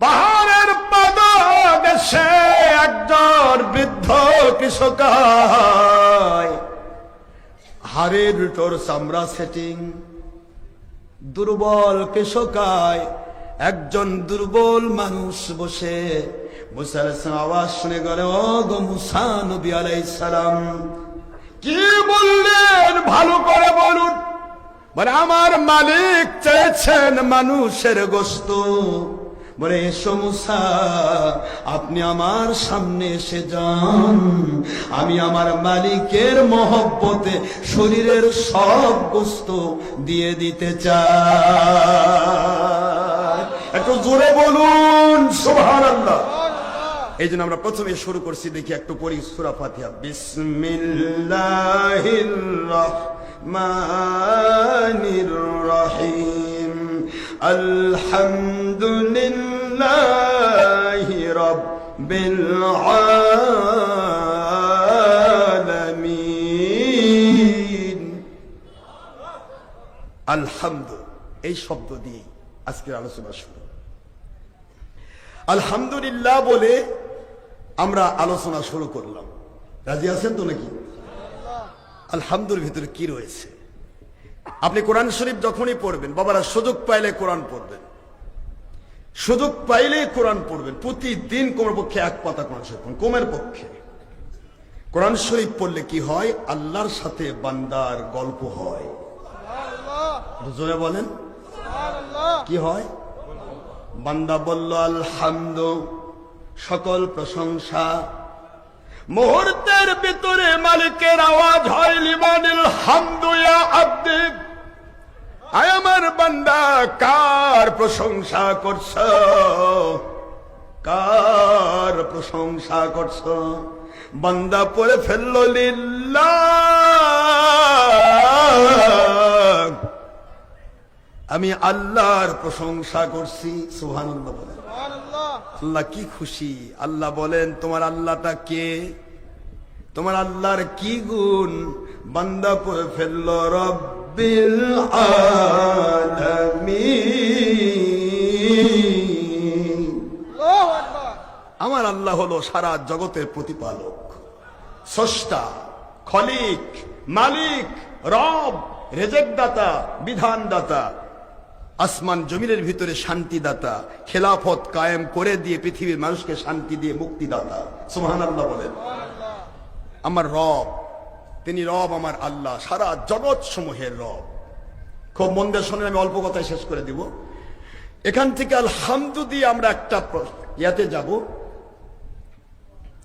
পাহাড়ের পাদদেশে একজন বৃদ্ধ কৃষকায়, হাড়ের তোর চামড়া সেটিং, দুর্বল কৃষকায় একজন দুর্বল মানুষ বসে মুসা আলাইহিস সালাম আওয়াজ শুনে গেল, ও গো মুসা নবী আলাইহিস সালাম, কি বললেন ভালো করে বলুন। বলে, আমার মালিক চেয়েছেন মানুষের গোশত। বলে, এসো মুসা, আপনি আমার সামনে এসে যান, আমি আমার মালিকের মহব্বতে শরীরের সব গোশত দিয়ে দিতে চাই। একটু জোরে বলুন সুবহানাল্লাহ। এই জন্য আমরা প্রথমে শুরু করছি, দেখি একটু পড়ি সূরা ফাতিহা। বিসমিল্লাহির রহমানির রহিম, আলহামদুলিল্লাহি রাব্বিল আলামিন। আলহামদু এই শব্দ দিয়ে আজকের আলোচনা শুরু। আলহামদুলিল্লাহ বলে আমরা আলোচনা শুরু করলাম। রাজি আছেন তো নাকি? আলহামদুর ভিতরে কি রয়েছে? আপনি কোরআন শরীফ যখনই পড়বেন, বাবারা সুযোগ পাইলে কোরআন পড়বেন, সুযোগ পাইলে কোরআন পড়বেন। প্রতিদিন কমপক্ষে এক পাতা কোরআন শরীফ পড়ুন। কমের পক্ষে কোরআন শরীফ পড়লে কি হয়? আল্লাহর সাথে বান্দার গল্প হয়। জোরে বলেন কি হয়? বান্দা বলল আলহামদু, সকল প্রশংসা। মুহূর্তের ভিতরে মালিকের আওয়াজ হয়, লিমানিল হামদু ইয়া আব্দি, আয় আমার বান্দা কার প্রশংসা করছ, কার প্রশংসা করছ? বান্দা পড়ে ফেলল লিল্লাহ, আমি আল্লাহর প্রশংসা করছি। সুবহানাল্লাহ বলেন। আল্লাহ কি খুশি। আল্লাহ বলেন, তোমার আল্লাহটা কে? তোমার আল্লাহর কি গুণ? বান্দা পড়ে ফেলল রব্বিল আলামিন। আমার আল্লাহ হলো সারা জগতের প্রতিপালক, স্রষ্টা, খলিক, মালিক, রব, রেজেকদাতা, বিধানদাতা, আসমান জমিনের ভিতরে শান্তিদাতা, খেলাফত কায়েম করে দিয়ে পৃথিবীর মানুষকে শান্তি দিয়ে মুক্তিদাতা। সুবহানাল্লাহ বলেন। আমার রব, তিনি রব, আমার আল্লাহ সারা জগৎ সমূহের রব। খুব মন দিয়ে শোনেন, আমি অল্প কথায় শেষ করে দিব। এখান থেকে আলহামদু দিয়ে আমরা একটা ইয়াতে যাব।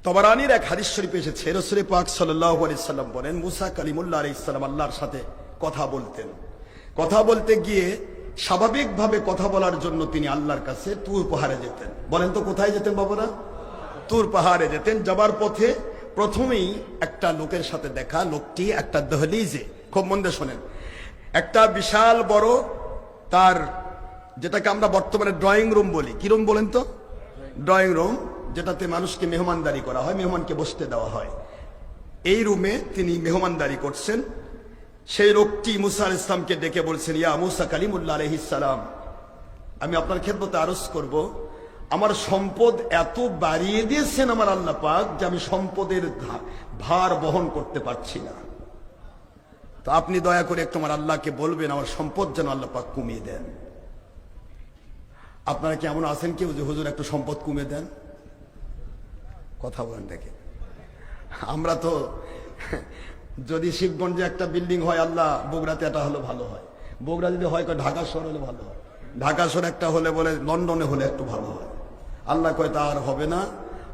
তবরানীর এক হাদিস শরীফে এসেছে, রাসূল পাক সাল্লাল্লাহু আলাইহি সাল্লাম বলেন, মুসা কালিমুল্লাহ আলাইহিস সালাম আল্লাহর সাথে কথা বলতেন। কথা বলতে গিয়ে স্বাভাবিকভাবে কথা বলার জন্য তিনি আল্লাহর কাছে তুর পাহাড়ে যেতেন। বলেন তো কোথায় যেতেন বাবারা? তুর পাহাড়ে যেতেন। যাবার পথে প্রথমেই একটা লোকের সাথে দেখা। লোকটি একটা দহলিজে, খুব মন দিয়ে শোনেন, একটা বিশাল বড় তার, যেটাকে আমরা বর্তমানে ড্রয়িং রুম বলি। কি রুম বলেন তো? ড্রয়িং রুম, যেটাতে মানুষকে মেহমানদারি করা হয়, মেহমানকে বসতে দেওয়া হয়। এই রুমে তিনি মেহমানদারি করছেন। সেই লোকটি মুসা আলাইহিস সালামকে ডেকে বলছেন, ইয়া মুসা কালিমুল্লাহ আলাইহিস সালাম, আমি আপনার খেদমতে আরজ করব, আমার সম্পদ এত বাড়িয়ে দিয়েছেন আমার আল্লাহ পাক যে আমি সম্পদের ভার বহন করতে পারছি না। তো আপনি দয়া করে একটু আমার আল্লাহকে বলবেন আমার সম্পদ যেন আল্লাহ পাক কমিয়ে দেন। আপনারা কি এমন আছেন কেউ যে হুজুর একটু সম্পদ কমিয়ে দেন? কথা বলেন দেখে। আমরা তো যদি শিবগঞ্জে একটা বিল্ডিং হয়, আল্লাহ বগুড়াতে এটা হলে ভালো হয়, বগুড়া যদি হয় ঢাকা শহর হলে ভালো হয়, ঢাকা শহর একটা হলে বলে লন্ডনে হলে একটু ভালো হয়। আল্লাহ কয় তা আর হবে না,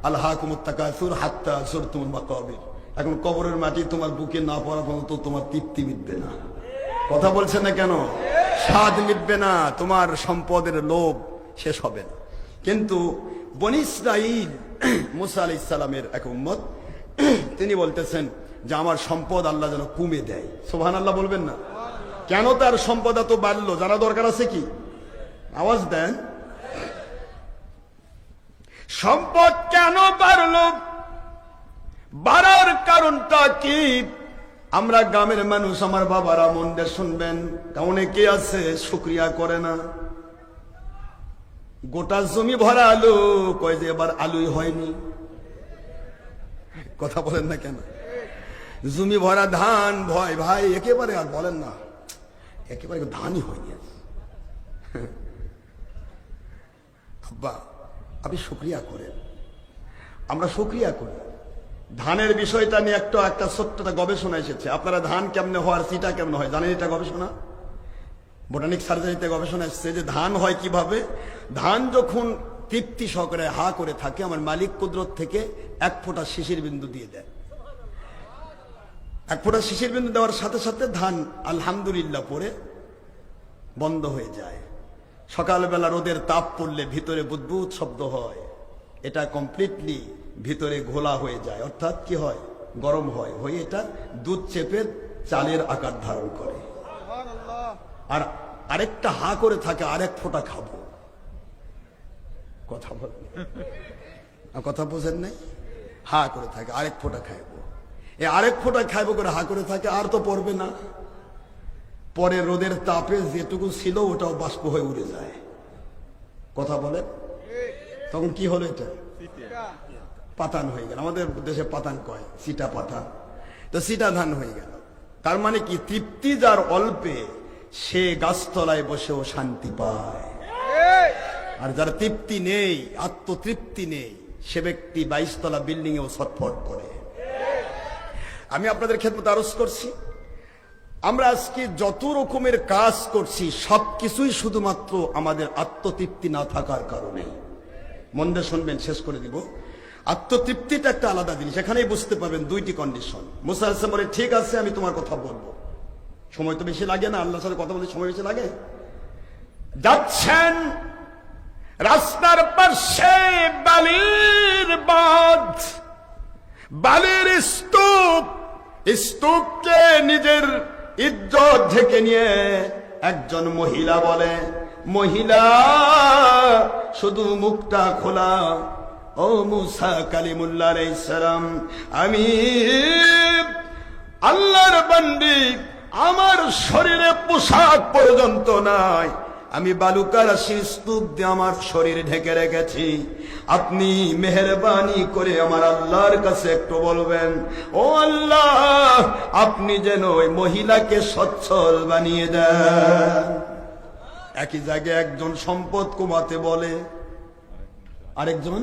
আলহাকুমুত তাকাসুর হাত্তা যুরতুমুল মাকাবির, এখন কবরের মাটি তোমার বুকে না পড়া পর্যন্ত তোমার তৃপ্তি মিটবে না। কথা বলছে না কেন? স্বাদ মিটবে না, তোমার সম্পদের লোভ শেষ হবে না। কিন্তু বনী ইসরাঈল মুসা আলাইহিস সালামের এক উম্মত, তিনি বলতেছেন যে আমার সম্পদ আল্লাহ যেন কমে দেয়। সুবহানাল্লাহ বলবেন না? কেন তার সম্পদ এত বাড়লো? জানা দরকার আছে কি? আওয়াজ দেন। সম্পদ কেন বাড়লো? বাড়ার কারণটা কি? আমরা গ্রামের মানুষ, আমার বাবারা মন দিয়ে শুনবেন, অনেকে আছে শুকরিয়া করে না। গোটা জমি ভরা আলু, কয় যে এবার আলুই হয়নি। কথা বলেন না কেন? জমি ভরা ধান, ভয় ভাই একেবারে আর বলেন না, একেবারে ধানই হয়নি। আব্বা আপনি শুকরিয়া করেন, আমরা শুকরিয়া করি। ধানের বিষয়টা নিয়ে একটা ছোট্ট গবেষণা এসেছে। আপনারা ধান কেমনে হয় আর সিটা কেমনে হয় জানেন? এটা গবেষণা, বোটানিক সার্জারিতে গবেষণা এসেছে যে ধান হয় কিভাবে। ধান যখন তৃপ্তি সহকারে হা করে থাকে, আমার মালিক কুদরত থেকে এক ফোঁটা শিশির বিন্দু দিয়ে দেয়। এক ফোঁটা শিশির বিন্দু দেওয়ার সাথে সাথে ধান আলহামদুলিল্লাহ পরে বন্ধ হয়ে যায়। সকালবেলা রোদের তাপ পড়লে ভিতরে বুদবুদ শব্দ হয়, এটা কমপ্লিটলি ভিতরে ঘোলা হয়ে যায়, অর্থাৎ কি হয়, গরম হয়, হয়ে এটা দুধ চেপে চালের আকার ধারণ করে। আর আরেকটা হা করে থাকে, আরেক ফোঁটা খাবো। কথা বল, কথা বোঝেন নাই? হা করে থাকে, আরেক ফোঁটা খাইবো। এই আরেক ফোঁটা খাইবো করে হা করে থাকে, আর তো পড়বে না। পরে রোদের তাপে যেটুকু ছিল ওটাও বাষ্প হয়ে উড়ে যায়। কথা বলেন, তখন কি হলো? এটা পাতান হয়ে গেল। আমাদের দেশে পাতান কয়, সিটা পাতান, তো সিটা ধান হয়ে গেল। তার মানে কি, তৃপ্তি যার অল্পে সে গাছতলায় বসেও শান্তি পায়, আর যার তৃপ্তি নেই, আত্মতৃপ্তি নেই, সে ব্যক্তি 22 তলা বিল্ডিং এও ছটফট করে। আমি আপনাদের খেদমতে আরজ করছি, আমরা আজকে যত রকমের কাজ করছি সবকিছুই শুধুমাত্র আমাদের আত্মতৃপ্তি না থাকার কারণে। মন দিয়ে শুনবেন, শেষ করে দিব। আত্মতৃপ্তিটা একটা আলাদা জিনিস, এখানেই বুঝতে পারবেন দুইটি কন্ডিশন। মুসা আলাইহিস সালাম বলে, ঠিক আছে আমি তোমার কথা বলবো। সময় তো বেশি লাগে না, আল্লাহর সাথে কথা বলতে সময় বেশি লাগে। যাচ্ছেন রাস্তার পাশে বালির বাঁধ, বালির স্তূপ, স্তূপকে নিজের ইজ্জত ঢেকে নিয়ে একজন মহিলা বলে, মহিলা শুধু মুখটা খোলা, ও মুসা কালিমুল্লাহ আলাইহিস সালাম, আমি আল্লাহর বান্দি, আমার শরীরে পোশাক পর্যন্ত নাই, আমি বালুকার স্তূপ দিয়ে আমার শরীর ঢেকে রেখেছি। আপনি মেহেরবানি করে আমার আল্লাহর কাছে একটু বলবেন, ও আল্লাহ আপনি যেন ওই মহিলাকে সচ্ছল বানিয়ে দেন। একই জায়গায় একজন সম্পদ কমাতে বলে, আরেকজন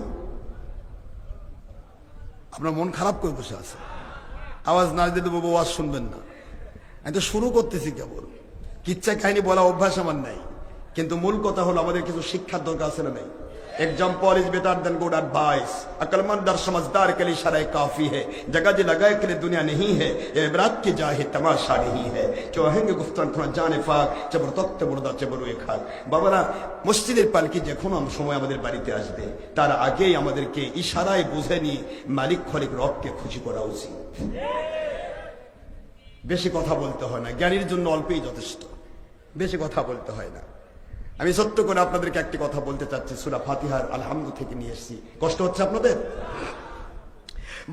আপনার মন খারাপ করে বসে আছে, আওয়াজ না দিতে দেবো, আওয়াজ শুনবেন না। আমি তো শুরু করতেছি কেবল, কিচ্ছা কাহিনী বলা অভ্যাস আমার নাই, কিন্তু মূল কথা হলো আমাদের কিছু শিক্ষার দরকার আছে না নাই? Example is better than good advice, अक्लमंद और समझदार के लिए शरय काफी है, जगह जी लगाए के लिए दुनिया नहीं है, ये इबरात की जाहे तमाशा नहीं है, चोहेंगे गुफ्तान खुना जाने फाक चबर तख्ते बुरदा चबरु एक खाक। বাবারা, মসজিদের পালকি যখন সময় আমাদের বাড়িতে আসবে তার আগেই আমাদেরকে ইশারায় বুঝে নিয়ে মালিক খলিক রবকে খুশি করা উচিত। বেশি কথা বলতে হয় না, জ্ঞানীর জন্য অল্পই যথেষ্ট, বেশি কথা বলতে হয় না। আমি সত্য করে আপনাদেরকে একটি কথা বলতে চাচ্ছি, সূরা ফাতিহার আলহামদু থেকে নিয়ে এসেছি। কষ্ট হচ্ছে আপনাদের?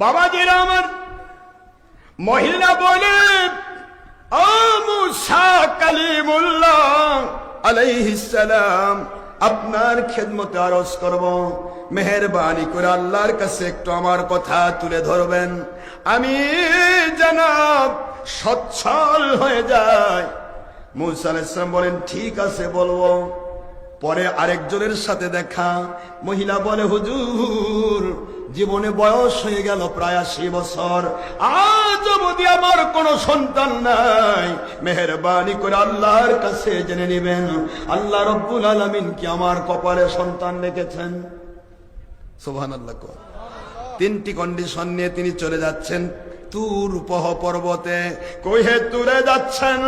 বাবাজিরা আমার, মহিলা বলে, ও মুসা কালিমুল্লাহ আলাইহিস সালাম, আপনার খেদমতে আরজ করব, মেহেরবানি করে আল্লাহর কাছে একটু আমার কথা তুলে ধরবেন, আমি যেন সচ্ছল হয়ে যায়। মুসা আলাইহিস সালাম বলেন, ঠিক আছে বলবো। পরে আরেকজনের সাথে দেখা, মহিলা বলে, হুজুর জীবনে বয়স হয়ে গেল প্রায় 80 বছর, আজ অবধি আমার কোনো সন্তান নাই, মেহেরবানি করে আল্লাহর কাছে জেনে নেবেন আল্লাহ রব্বুল আলামিন কি আমার কপালে সন্তান রেখেছেন। সুবহানাল্লাহ। তিনটি কন্ডিশন নিয়ে তিনি চলে যাচ্ছেন তুর পর্বতে। কোহে তুরে যাচ্ছেন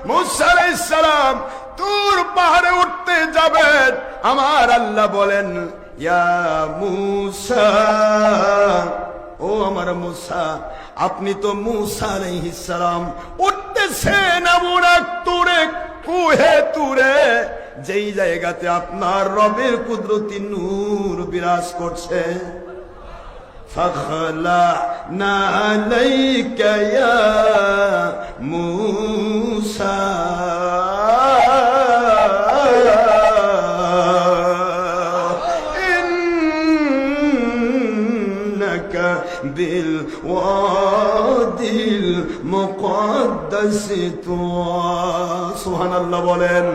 মুসা আলাইহিস সালাম, তুর পাহাড়ে উঠতে যাবেন, আমার আল্লাহ বলেন, ইয়া মুসা, ও আমার মুসা, আপনি তো মুসা আলাইহিস সালাম উঠতেছেন এমন এক তুরে, কুহে তুরে, যেই জায়গাতে আপনার রবের কুদরতি নূর বিরাজ করছে। فخلعنا عليك يا موسى بالوادي المقدس طوى সুবহানাল্লাহ বলেন।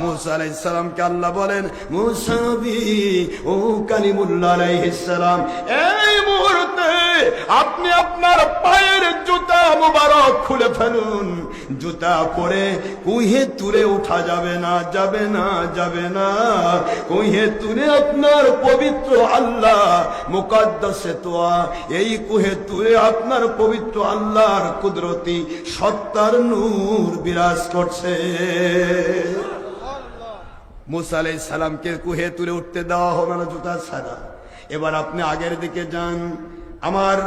মুসা আলাইহিস সালামকে আল্লাহ বলেন, মুসা ও কালিমুল্লাহ আলাইহিস সালাম, এই মুহূর্তে আপনি আপনার পায়ের জুতা মুবারক খুলে ফেলুন। জুতা পরে কুহে তুলে উঠা যাবে না, যাবে না, যাবে না। কুহে তুলে আপনার পবিত্র আল্লাহ মুকাদ্দাসে তোয়া, এই কুহে তুলে আপনার পবিত্র আল্লাহর কুদরতি সত্তার নূর বিরাজ করছে। মুসা আলাইহিস সালামকে কুহে তুলে উঠতে দেওয়া হবে না জুতা ছাড়া। এবার আপনি আগের দিকে যান। আমার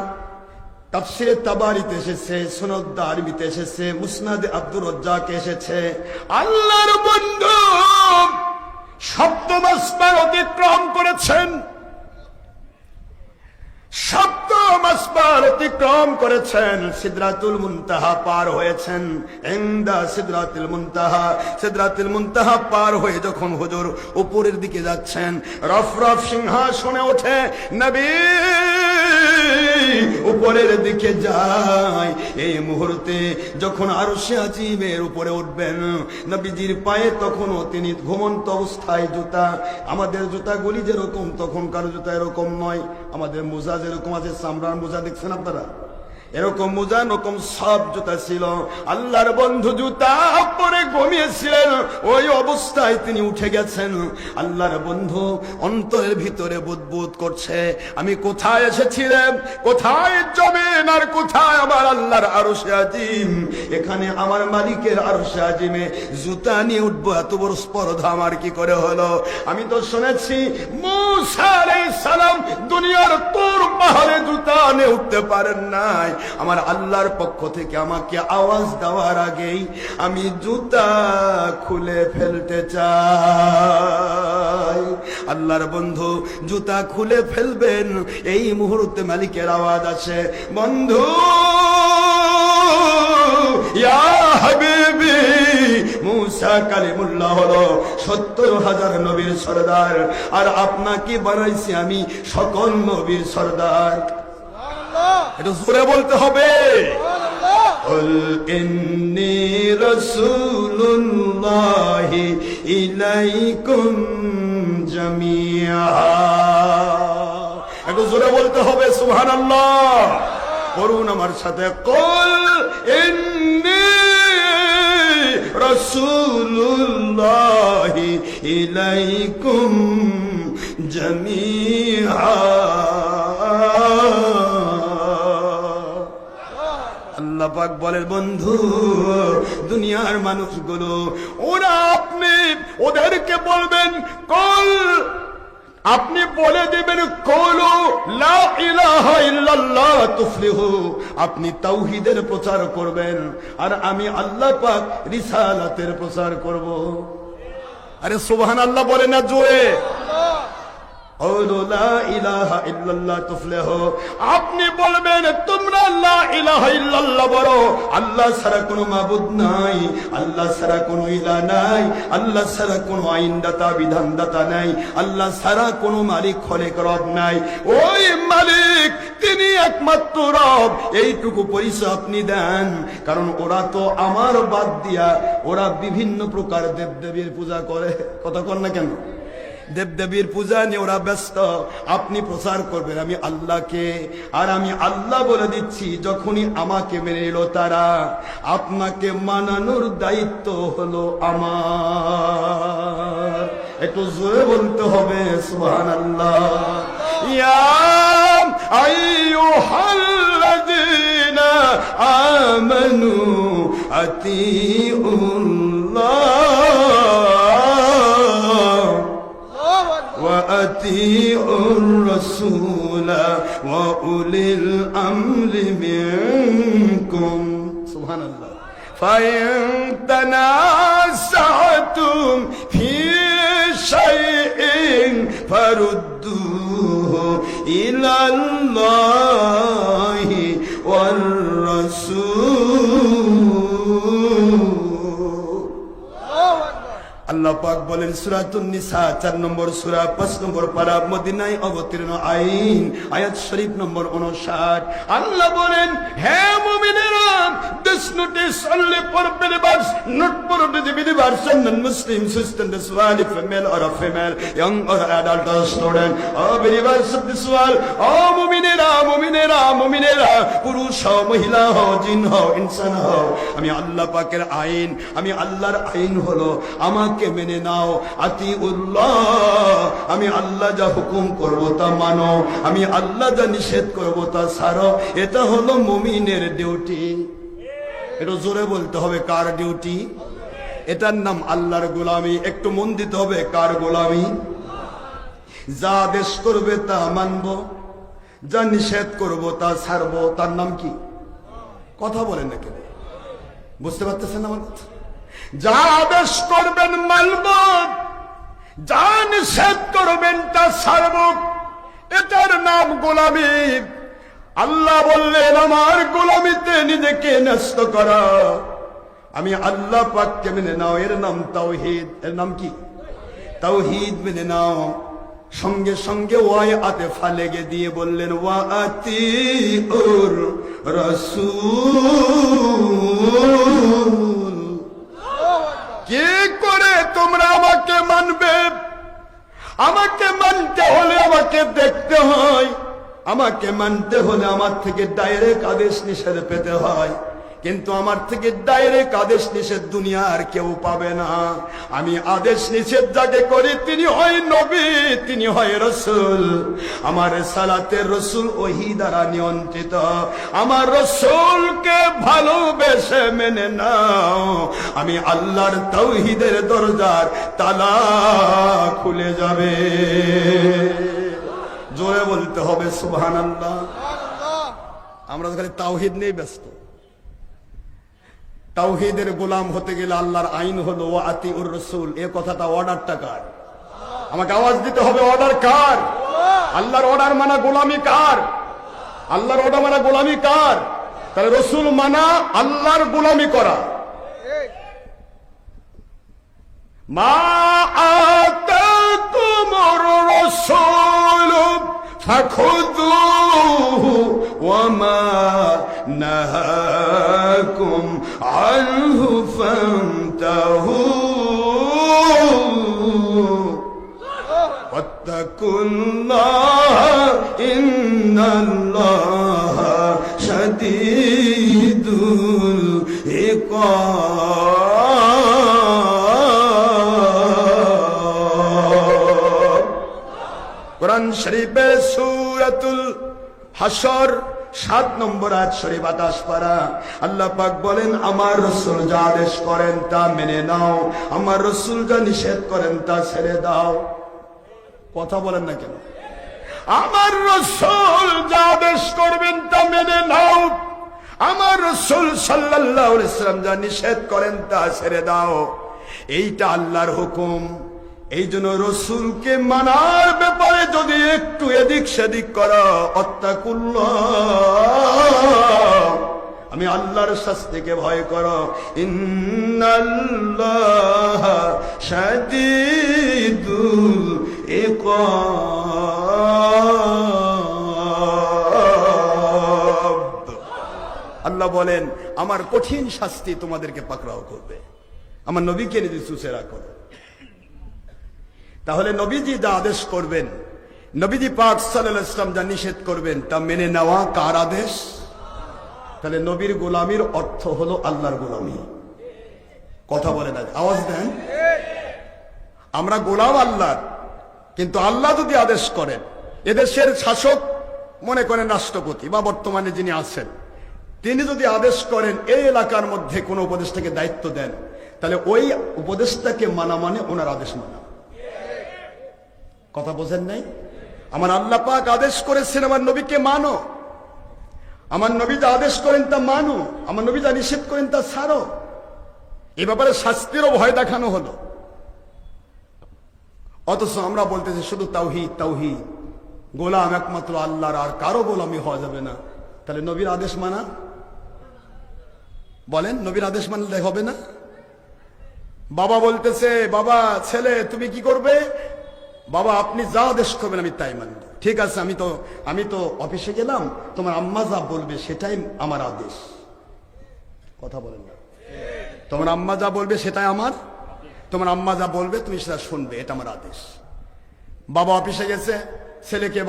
তাফসীরে তাবারিতে এসেছে, সুনাদ দারমিতে এসেছে, মুসনাদে আব্দুর রাজ্জাকে এসেছে, আল্লাহর বন্ধু সপ্তম আসমান অতিক্রম করেছেন। সপ্তম আসমান অতিক্রম করেছেন, সিদরাতুল মুনতাহা পার হয়েছেন। ইনদা সিদরাতুল মুনতাহা, সিদরাতুল মুনতাহা পার হয়ে যখন হুজুর উপরের দিকে যাচ্ছেন, রফরফ সিংহাসনে ওঠে নবী উপরের দিকে যায়। এই মুহূর্তে যখন আরশে আজিমের উপরে উঠবেন নবীজির পায়ে তখনও তিনি ঘুমন্ত অবস্থায় জুতা। আমাদের জুতাগুলি যেরকম তখনকার জুতা এরকম নয়। আমাদের মোজা যেরকম আছে, চামড়ার মোজা দেখছেন আপনারা, এরকম মোজা রকম সব জুতা ছিল। আল্লাহর বন্ধু জুতা পরে ঘুমিয়েছিলেন, ওই অবস্থায় তিনি উঠে গেছেন। আল্লাহর বন্ধু অন্তরের ভিতরে বুদবুদ করছে, আমি কোথায় এসেছিলাম, কোথায় জমিন আর কোথায় আমার আল্লাহর আরশে আজিম। এখানে আমার মালিকের আরশে আজিমে জুতা নিয়ে উঠবো, এত বড় স্পর্ধা আমার কি করে হলো? আমি তো শুনেছি মুসা আলাইহিস সালাম দুনিয়ার তুর পাহাড়ে জুতা নিয়ে উঠতে পারেন নাই। আমার আল্লাহর পক্ষ থেকে আমাকে আওয়াজ দেওয়ার আগেই আমি জুতা খুলে ফেলতে চাই। আল্লাহর বন্ধু জুতা খুলে ফেলবেন, এই মুহূর্তে মালিকের আওয়াজ আসে, বন্ধু ইয়া হাবিবি। মুসা কালিমুল্লাহ হলো ৭০,০০০ নবীর সরদার, আর আপনাকে বানাইছি আমি সকল নবীর সরদার। এটা জোরে বলতে হবে। কুল ইন্নী রাসূলুল্লাহি ইলাইকুম জামিআ। এটা জোরে বলতে হবে, সুবহানাল্লাহ। করুন আমার সাথে, কুল ইন্নী রাসূলুল্লাহি ইলাইকুম জামিআ। আল্লাহ পাক বলেন, বন্ধু দুনিয়ার মানুষগুলো ওরা, আপনি ওদেরকে বলবেন কল, আপনি বলে দিবেন কলু লা ইলাহা ইল্লাল্লাহ তুফলিহু। আপনি তাওহীদের প্রচার করবেন, আর আমি আল্লাহ পাক রিসালাতের প্রচার করব। আরে সুবহানাল্লাহ বলে না জোরে। আপনি বলবেন তোমরা লা ইলাহা ইল্লাল্লাহ বলো, আল্লাহ ছাড়া কোনো মাবুদ নাই, আল্লাহ ছাড়া কোনো ইলাহ নাই, আল্লাহ ছাড়া কোনো আইনদাতা বিধানদাতা নাই, আল্লাহ ছাড়া কোনো মালিক খলেক রব নাই। ওই মালিক তিনি একমাত্র রব, এইটুকু পরিচয় আপনি দেন। কারণ ওরা তো আমার বাদ দিয়া ওরা বিভিন্ন প্রকার দেবদেবীর পূজা করে। কথা কন না কেন? দেবদেবীর পূজা নিয়ে ওরা ব্যস্ত। আপনি প্রচার করবেন আমি আল্লাহকে, আর আমি আল্লাহ বলে দিচ্ছি, যখনই আমাকে মেনে নিল তারা, আপনাকে মানানোর দায়িত্ব হলো আমার। একটু জোরে বলতে হবে সুবহানাল্লাহ। ইয়া আইয়ুহাল্লাযীনা আমানু আতিউল্লাহ وأطيعوا الرسول وأولي الأمر منكم. سبحان الله. فإن تنازعتم في شيء فردوه إلى الله والرسول. আল্লাহ পাক বলেন সূরাতুন নিসা 4 নম্বর সূরা 5 নম্বর পারা মদিনায় অবতীর্ণ আইন আয়াত শরীফ নম্বর 59 আল্লাহ বলেন হে মুমিনেরা this notice only for believers not for disbelievers and non-Muslims sisters whether female or female young or adult or student all believers of this world all মুমিনেরা পুরুষ হও মহিলা হও জিন হও ইনসান হও আমি আল্লাহ পাকের আইন আমি আল্লাহর আইন হলো আমাকে মেনে নাও আতিউল্লাহ আমি আল্লাহ যা হুকুম করব তা মানো আমি আল্লাহ যা নিষেধ করব তা ছাড়ো এটা হলো মুমিনের ডিউটি এটা জোরে বলতে হবে কার ডিউটি এটার নাম আল্লাহর গোলামি একটু মন দিতে হবে কার গোলামি যা আদেশ করবে তা মানবো যা নিষেধ করব তা ছাড়বো তার নাম কি কথা বলেন না কেন বুঝতে পারতেছেন আমার কথা যা আদেশ করবেন মানব যা নিষেধ করবেন তা ছাড়ব এটার নাম গোলামি আল্লাহ বললেন আমার গোলামিতে নিজেকে ন্যস্ত করা আমি আল্লাহ পাককে মেনে নাও এর নাম তাওহীদ এর নাম কি তাওহীদ মেনে নাও সঙ্গে সঙ্গে ওয়াই আতেফা লেগে দিয়ে বললেন ওয়া আতিউর রাসূল কি করে তোমরা আমাকে মানবে আমাকে মানতে হলে আমাকে দেখতে হয় আমাকে মানতে হলে আমার থেকে ডাইরেক্ট আদেশ নিষেধ পেতে হয় কিন্তু আমার থেকে ডাইরেক্ট আদেশ নিষেধ দুনিয়ার কেউ পাবে না আমি আদেশ নিষেধ যাকে করি তিনি হয় নবী তিনি হয় রাসূল আমার সালাতের রাসূল ওহী দ্বারা নিয়ন্ত্রিত আমার রাসূলকে ভালোবেসে মেনে নাও আমি আল্লাহর তাওহীদের দরজার তালা খুলে যাবে জোরে বলতে হবে সুবহানাল্লাহ আমরা তো খালি তাওহীদ নিয়ে ব্যস্ত তাওহীদের গোলাম হতে গেলে আল্লাহর আইন হলো ওয়া আতিউর রাসূল এই কথাটা অর্ডারটা কার আমাকে আওয়াজ দিতে হবে অর্ডার কার আল্লাহর অর্ডার মানা গোলামি কার আল্লাহর অর্ডার মানা গোলামি কার তাহলে রাসূল মানা আল্লাহর গোলামি করা মা আতাকুমুর রাসূল ফাখুযুহু ওয়া মা নাহাকুম আনহু ফান্তাহু ওয়াত্তাকুল্লাহ ইন্নাল্লাহ শাদীদুল ইকাব কোরআন শরীফে সূরাতুল হাশর 7 নম্বর আয়াত শরীফ 28 পারা আল্লাহ পাক বলেন আমার রাসূল যা আদেশ করেন তা মেনে নাও আমার রাসূল যা নিষেধ করেন তা ছেড়ে দাও কথা বলেন না কেন আমার রাসূল যা আদেশ করবেন তা মেনে নাও আমার রাসূল সাল্লাল্লাহু আলাইহি ওয়াসাল্লাম যা নিষেধ করেন তা ছেড়ে দাও এইটা আল্লাহর হুকুম এই জন্য রাসূলকে মানার ব্যাপারে যদি একটু এদিক সেদিক করো আত্তাকুল্লাহ আমি আল্লাহর শাস্তিকে ভয় করো ইন্নাল্লাহ শাদীদুল ইকাব আল্লাহ বলেন আমার কঠিন শাস্তি তোমাদেরকে পাকড়াও করবে আমার নবীকে নিজে চুচেরা করো তাহলে নবীজি যা আদেশ করবেন নবীজি পাক সাল্লাল্লাহু আলাইহি ওয়াসাল্লাম যা নিষেধ করবেন তা মেনে নেওয়া কার আদেশ তাহলে নবীর গোলামির অর্থ হলো আল্লাহর গোলামি কথা বলে না আওয়াজ দেন আমরা গোলাম আল্লাহর কিন্তু আল্লাহ যদি আদেশ করেন এদেশের শাসক মনে করেন রাষ্ট্রপতি বা বর্তমানে যিনি আছেন তিনি যদি আদেশ করেন এই এলাকার মধ্যে কোন উপদেষ্টাকে দায়িত্ব দেন তাহলে ওই উপদেষ্টাকে মানা মানে ওনার আদেশ মানা কথা বোঝেন নাই আমার আল্লাহ পাক আদেশ করেছেন আমার নবীকে মানো আমার নবী যা আদেশ করেন তা মানো আমার নবী যা নিষেধ করেন তা ছাড়ো এই ব্যাপারে শাস্তিরও ভয় দেখানো হলো অথচ আমরা বলতেছি শুধু তাওহীদ তাওহীদ গোলাম একমাত্র আল্লাহর আর কারো গোলামি হওয়া যাবে না তাহলে নবীর আদেশ মানা বলেন নবীর আদেশ মানলে হবে না বাবা বলতেছে, বাবা ছেলে তুমি কি করবে? বাবা আপনি যা আদেশ করবেন আমি তাই মানব। ঠিক আছে, আমি তো অফিসে গেলাম, তোমার আম্মা যা বলবে সেটাই আমার আদেশ। কথা বলেন না? তোমার আম্মা যা বলবে সেটাই আমার, তোমার আম্মা যা বলবে তুমি সেটা শুনবে, এটা আমার আদেশ। বাবা অফিসে গেছে, ছেলেকে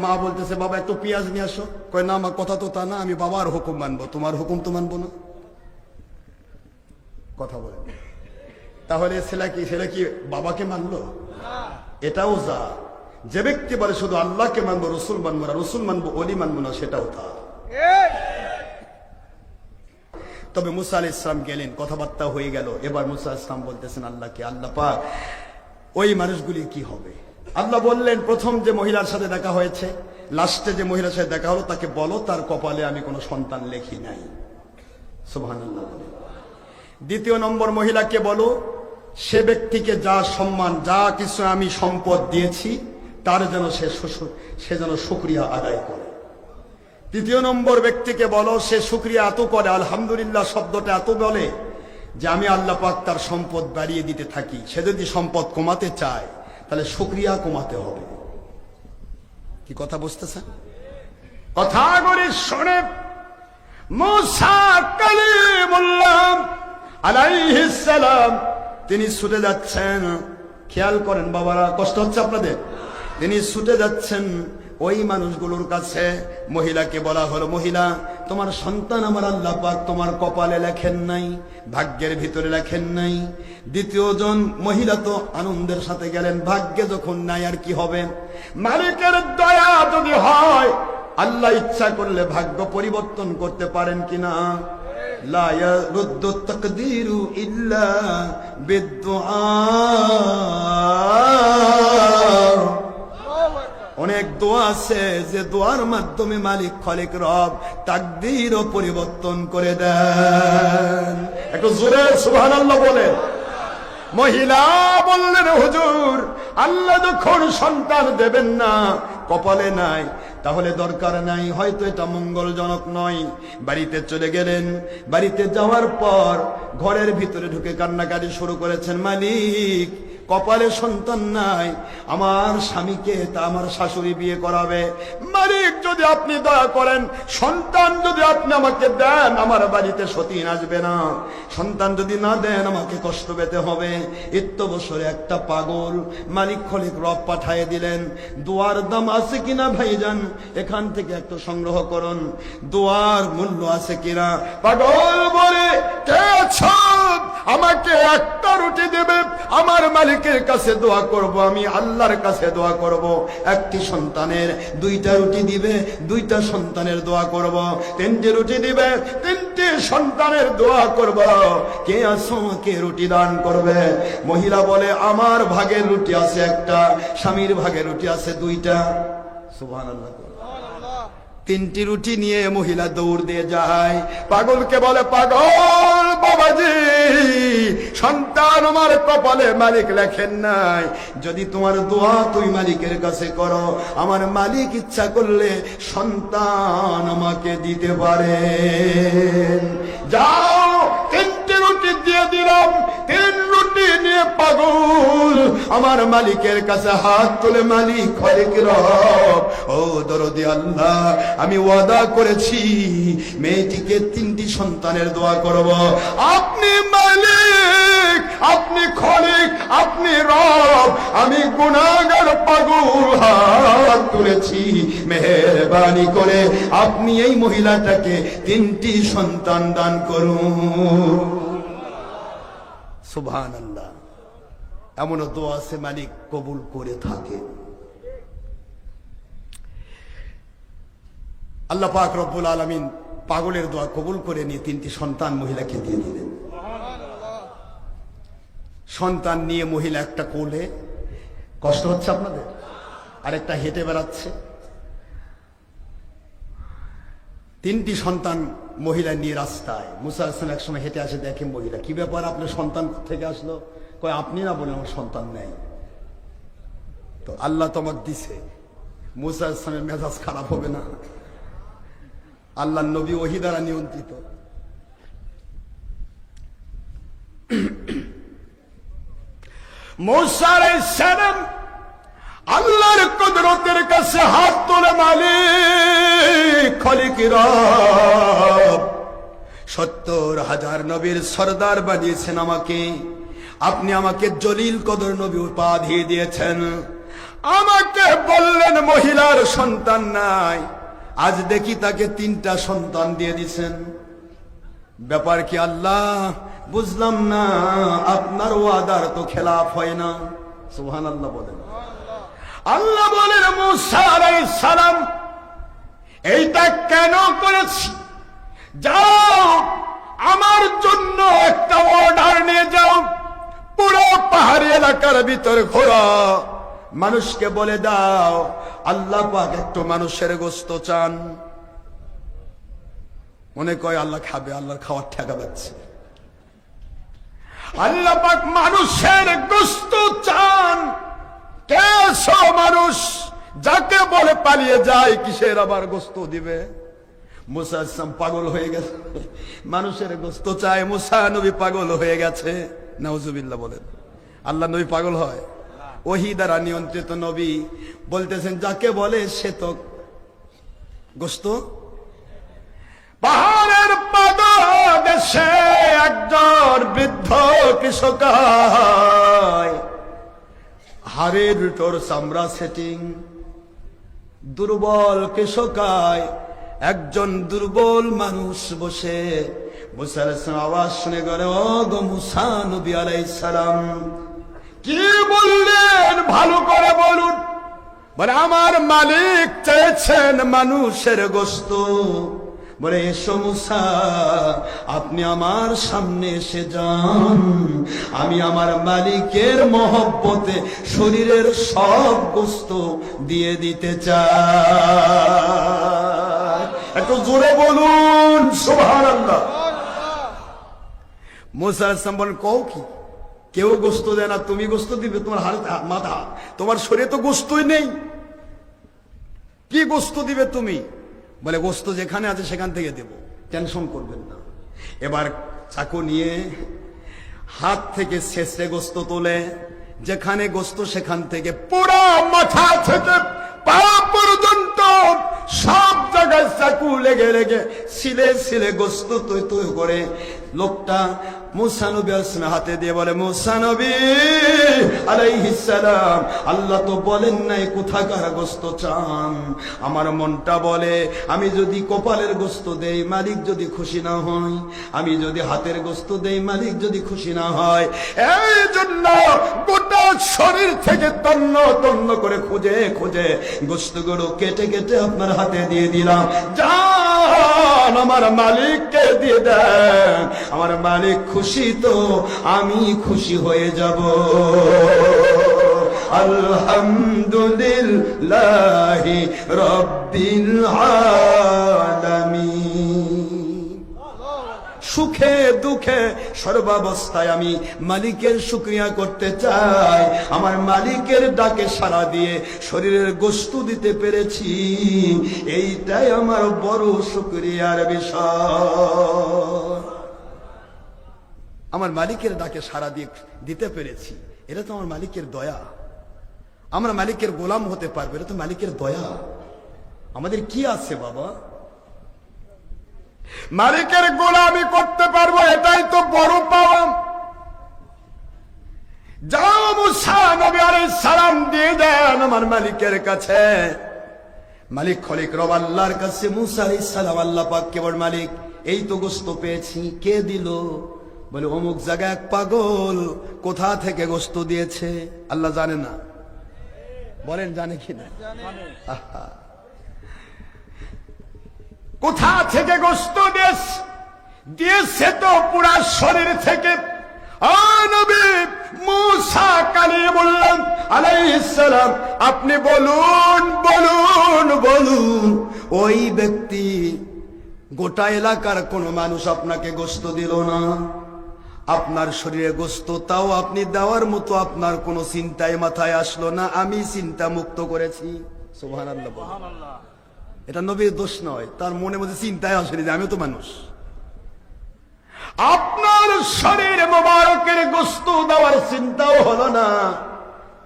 মা বলতেছে বাবা একটু পেঁয়াজ নিয়ে আসো। কয় না আমার কথা তো তা না, আমি বাবার হুকুম মানবো, তোমার হুকুম তো মানবো না। কথা বলেন। তাহলে ছেলে কি বাবাকে মানলো? এটাও যা। যে ব্যক্তি বলে শুধু আল্লাহকে মানবো, রসুল মানবো না, রসুল মানবো অলি মানবো না, সেটাও তা। তবে মুসা আলাইহিস সালাম গেলেন, কথাবার্তা হয়ে গেল। এবার মুসা আলাইহিস সালাম বলতেছেন আল্লাহকে, আল্লাহ পাক ওই মানুষগুলি কি হবে? আল্লাহ বললেন, প্রথম যে মহিলার সাথে দেখা হয়েছে, লাস্টে যে মহিলার সাথে দেখা হলো, তাকে বলো তার কপালে আমি কোনো সন্তান লেখি নাই। সুবহানাল্লাহ। দ্বিতীয় নম্বর মহিলাকে বলো, সে ব্যক্তিকে যা সম্মান, যা কিছু আমি সম্পদ দিয়েছি, তার যেন সে যেন শুকরিয়া আদায় করে। তৃতীয় নম্বর ব্যক্তিকে বলো, সে শুকরিয়া এত করে, আলহামদুলিল্লাহ শব্দটা এত বলে যে আমি আল্লাহ পাক তার সম্পদ বাড়িয়ে দিতে থাকি। সে যদি সম্পদ কমাতে চায় তাহলে শুকরিয়া কমাতে হবে। কি কথা বুঝতেছেন? কথাগুলি শুনে মুসা কালিমুল্লাহ আলাইহিস সালাম তিনি ছুটে যাচ্ছেন। খেয়াল করেন বাবারা, কষ্ট হচ্ছে আপনাদের? তিনি ছুটে যাচ্ছেন ওই মানুষগুলোর কাছে। মহিলাকে বলা হলো, মহিলা তোমার সন্তান আমার আল্লাহ পাক তোমার কপালে লেখেন নাই, ভাগ্যের ভিতরে লেখেন নাই। দ্বিতীয় জন মহিলা তো আনন্দের সাথে গেলেন, ভাগ্যে যখন নাই আর কি হবে? মালিকের দয়া যদি হয়, আল্লাহ ইচ্ছা করলে ভাগ্য পরিবর্তন করতে পারেন কিনা? লা ইয়ারুদ্দু তাকদীরু ইল্লা বিদ্দুআ। অনেক দোয়া আছে যে দোয়ার মাধ্যমে মালিক খালিক রব তাকদীরও পরিবর্তন করে দেন। একটু জোরে সুবহানাল্লাহ বলেন। মহিলা বললেন, হুজুর আল্লাহ যখন সন্তান দেবেন না, কপালে নাই, তাহলে দরকার নাই, হয়তো এটা মঙ্গলজনক নয়। বাড়িতে চলে গেলেন। বাড়িতে যাওয়ার পর ঘরের ভিতরে ঢুকে কান্নাকাটি শুরু করেছেন, মালিক কপালে সন্তান নাই, আমার স্বামীকে তা আমার শাশুড়ি বিয়ে করাবে। মালিক যদি আপনি দয়া করেন, সন্তান যদি আপনি আমাকে দেন, আমার বাড়িতে সতীন আসবে না। সন্তান যদি না দেন, আমাকে কষ্ট পেতে হবে। বছরে একটা পাগল মালিক খালিক রব পাঠিয়ে দিলেন। দোয়ার দাম আছে কিনা ভাইজান, এখান থেকে একটু সংগ্রহ করুন, দোয়ার মূল্য আছে কিনা। পাগল বলে, কে সব আমাকে একটা রুটি দেবে, আমার মালিকের কাছে দোয়া করব, আমি আল্লাহর কাছে দোয়া করব। একটি সন্তানের দুইটা রুটি দিবে, দুইটা সন্তানের দোয়া করব। তিনটি রুটি দিবে, তিনটি সন্তানের দোয়া করব। কে আছো আমাকে রুটি দান করবে? মহিলা বলে, আমার ভাগের রুটি আছে একটা, স্বামীর ভাগের রুটি আছে দুইটা। সুবহানাল্লাহ। তিনটি রুটি নিয়ে মহিলা দৌড় দিয়ে যায়। পাগলকে বলে, পাগল বাবাজি, সন্তান আমার কপালে মালিক লেখেন নাই। যদি তোমার দোয়া তুই মালিকের কাছে করো, আমার মালিক ইচ্ছা করলে সন্তান আমাকে দিতে পারে। যাও, তিনটি রুটি দিয়ে দিলাম। তিন রুটি নিয়ে পাগল আমার মালিকের কাছে হাত তুলে, মালিক খালিক রব, ও দরদি আল্লাহ, আমি ওয়াদা করেছি মেয়েটিকে তিনটি সন্তানের দোয়া করব। আপনি মালিক, আপনি খালিক, আপনি রব, আমি গুনাহগার পাগল হাত তুলেছি, মেহেরবানি করে আপনি এই মহিলাটাকে তিনটি সন্তান দান করুন। সুবহানাল্লাহ। এমনও দোয়া আছে মালিক কবুল করে থাকে। আল্লাহ পাক রব্বুল আলামিন পাগলের দোয়া কবুল করে নিয়ে তিনটি সন্তান মহিলাকে দিয়ে দিলেন। সন্তান নিয়ে মহিলা একটা কোলে, কষ্ট হচ্ছে আপনাদের, আরেকটা হেঁটে বেড়াচ্ছে। তিনটি সন্তান মহিলা নিয়ে রাস্তায়। মুসা আলাইহিস সালাম একসময় হেঁটে আসে, দেখে মহিলা, কি ব্যাপার আপনার সন্তান থেকে আসলো? কয় আপনি না বলেন আমার সন্তান নেই। তো আল্লাহ তোমাকে দিছে। মুসা আলাইহিস সালামের মেজাজ খারাপ হবে না? আল্লাহ নবী ওহী দ্বারা নিয়ন্ত্রিত। মূসা আলাইহিস সালাম আল্লাহর কুদরতের কাছে হাত তোলে, মালিক খলিক রব, 70,000 নবীর সরদার বানিয়েছেন আমাকে, আপনি আমাকে জলিল কদর নবী উপাধি দিয়েছেন, আমাকে বললেন মহিলার সন্তান নাই, আজ দেখি তাকে 3টা সন্তান দিয়ে দিছেন। ব্যাপার কি আল্লাহ? বুঝলাম না, আপনার ওয়াদার তো খেলাফ হয় না। সুবহানাল্লাহ বলেন। আল্লাহ বলেন মূসা আলাইহিস সালাম এইটা কেন করেছি? যাও আমার জন্য একটা অর্ডার নিয়ে যাও, পুরো পাহাড়ি এলাকার ভিতর ঘোরা, মানুষকে বলে দাও আল্লাহ পাক একটু মানুষের গোশত চান। মনে কয় আল্লাহ খাবে, আল্লাহর খাওয়ার ঠেকা পাচ্ছে। আল্লাহ পাক মানুষের গোশত চান। কেসো মানুষ যাকে বলে পালিয়ে যায়, কিসের আবার গোশত দিবে? মুসা আসলাম পাগল হয়ে গেছে, মানুষের গোশত চায়। মুসা নবী পাগল হয়ে গেছে। নাউজুবিল্লাহ বলেন। আল্লাহ নবী পাগল হয়? ওহী দ্বারা নিয়ন্ত্রিত নবী বলতেছেন যাকে বলে সে তো গোশত। পাহাড়ের পাদদেশে একজন বৃদ্ধ কৃষক, হাড়ের তোর চামড়া সেটিং, দুর্বল কৃষকায় একজন দুর্বল মানুষ বসে মুসা আলাইহিস সালাম আওয়াজ শুনে গেল, ও গো মুসা নবী আলাইহিস সালাম কি বললেন? ভালো করে বলুন। বলে আমার মালিক চেয়েছেন মানুষের গোশত। বলে এসো মুসা, আপনি আমার সামনে এসে যান, আমি আমার মালিকের মহব্বতে শরীরের সব গোশত দিয়ে দিতে চাই। একটু জোরে বলুন সুবহানাল্লাহ। মুসা আলাইহিস সালাম বলেন, কও কি? কেউ গোশত দেয় না, তুমি গোশত দিবে? তোমার হাড়ে মাথা, তোমার শরীরে তো গোশতই নেই, কি গোশত দিবে তুমি? বলে গোশত যেখানে আছে সেখান থেকে দেব, টেনশন করবেন না। এবার চাকু নিয়ে হাত থেকে শেষে গোশত তোলে, যেখানে গোশত সেখান থেকে পুরো মাথা থেকে পা পর্যন্ত সব জায়গায় চাকু লেগে লেগে ছিলে ছিলে গোশত তৈ তৈ করে লোকটা মুসা নবী হাতে দিয়ে বলে, মুসা নবী আলাইহিস সালাম আল্লাহ তো বলেন নাই কোথাকার গোশত চান। আমার মনটা বলে আমি যদি কপালের গোশত দেই মালিক যদি খুশি না হয়, আমি যদি হাতের গোশত দেই মালিক যদি খুশি না হয়, এই জন্য গোটা শরীর থেকে তন্ন তন্ন করে খুঁজে খুঁজে গোশতগুলো কেটে কেটে আপনার হাতে দিয়ে দিলাম। যান আমার মালিককে দিয়ে দেন, আমার মালিক খুশি তো আমি খুশি হয়ে যাব। আলহামদুলিল্লাহি রাব্বিল আলামিন। সুখে দুঃখে সর্বাবস্থায় আমি মালিকের শুকরিয়া করতে চাই। আমার মালিকের ডাকে সাড়া দিয়ে শরীরের গোশত দিতে পেরেছি, এইটাই আমার বড় শুকরিয়ার বিষয়। আমার মালিকের ডাকে সাড়া দিয়ে দিতে পেরেছি, এটা তো আমার মালিকের দয়া। আমরা মালিকের গোলাম হতে পারবো, এটা তো মালিকের দয়া। আমাদের কি আছে বাবা? মালিকের গোলামি করতে পারবো, এটাই তো বড় পাওয়া। যাও মুসা নবী আলাইহিস সালাম দিয়ে দেন আমার মালিকের কাছে। মালিক খলিক রব আল্লাহর কাছে মুসা আলাইহিস সালাম আল্লাহ পাক কেবল মালিক এই তো গোশত পেয়েছি, কে দিল? বলে অমুক জায়গায় এক পাগল কোথা থেকে গোশত দিয়েছে। আল্লাহ জানে না? বলেন জানে কিনা? কোথা থেকে গোশত দিয়েছে তো পুরা শরীর থেকে। নবী মুসা কালিমুল্লাহ আলাইহিস সালাম আপনি বলুন বলুন বলুন, ওই ব্যক্তি গোটা এলাকার কোন মানুষ আপনাকে গোশত দিল না, আপনার শরীরে গোশত তাও আপনি দেওয়ার মতো আপনার কোন চিন্তায় মাথায় আসলো না, আমি চিন্তা মুক্ত করেছি। সুবহানাল্লাহ। এটা নবীর দোষ নয়, তার মনে মধ্যে চিন্তায় আসেনি যে আমিও তো মানুষ। আপনার শরীর মোবারকের গোশত দেওয়ার চিন্তাও হলো না,